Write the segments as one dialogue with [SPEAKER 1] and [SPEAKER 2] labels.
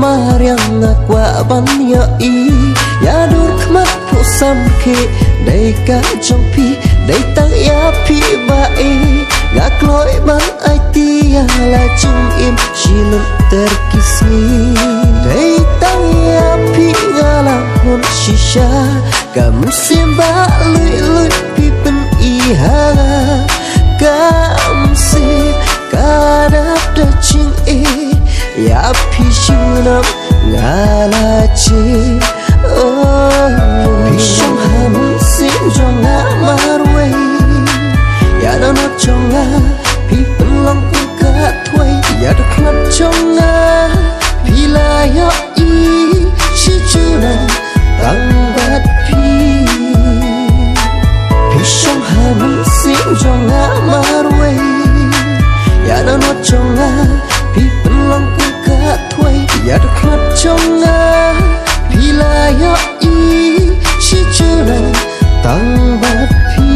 [SPEAKER 1] mar yang ngakwa ban ya i ya dur khmat phu sam khe dei ka trong pi dei tang ya pi ba e ngak loi ban ai ti ya la chung im chilun terkisi dei tang ya pi ngala hon shisha kamu simba lui lui pi pen i ha kam si kadap da ching e ya pi shunam ngala chi oh pi shong ham sim jong na marwe ya no no chong na pi pen long ka thwai ya da khat chong na pi la ya i chi chunam tang bat pi pi shong ham sim jong na marwe ya no no chong na pi pen long ka thwai ya da khat chong na pi la ya i chi chunam tang bat pi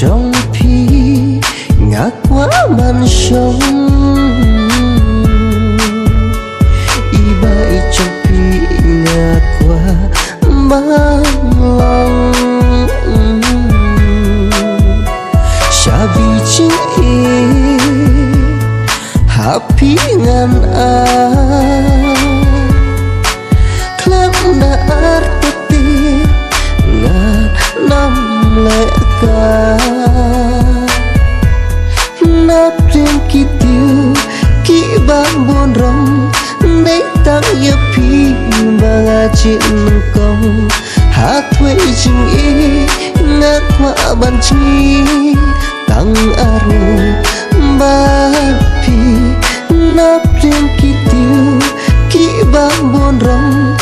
[SPEAKER 1] trong pi ngạc quá man sông y bay trong pi ngạc quá man lòng sabi ching e happy ngan a klap na arti ngan nam le ka nắp riêng kỳ tiêu kỳ ba buồn rong đấy tăng yêu phi mà chuyện công hát thuê chừng ý ngát hoa ban chi tăng aro ba phi nắp riêng kỳ tiêu kỳ ba buồn rong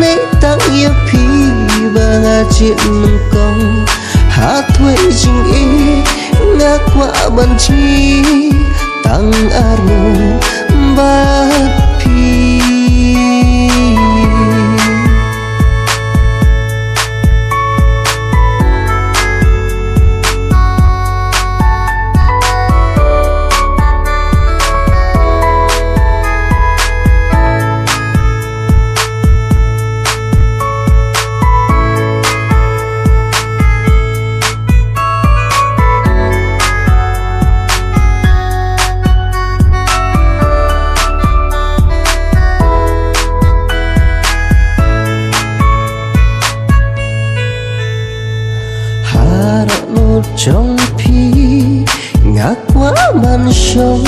[SPEAKER 1] đấy tăng yêu phi mà chuyện công hát thuê chừng ý ngak wa ban chi tang aro bat pi trong pi ngạc quá man sông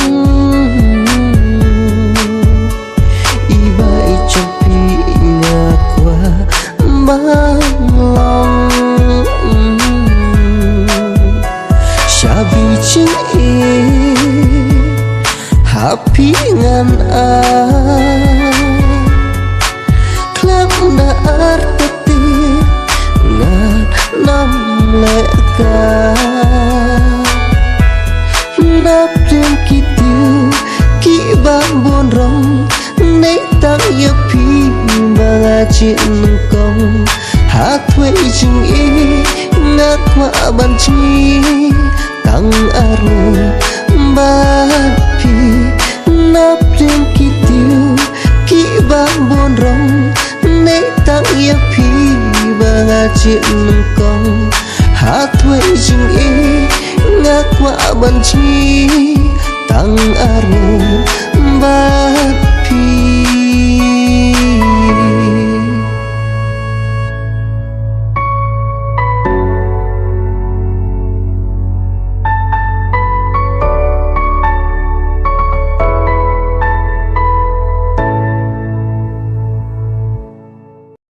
[SPEAKER 1] y bay trong pi ngạc quá man lòng sabi ching e happy ngan a klap na arti ngan nam le ka nắp riêng kỳ tiêu kỳ ba buồn rong đấy tăng yêu phi mà chuyện công hát thuê chừng ý ngát hoa ban chi tăng aro ba phi nắp riêng kỳ tiêu kỳ ba buồn rong đấy tăng yêu phi mà chuyện công hát thuê chừng ý ngak wa ban chi tang aro bat pi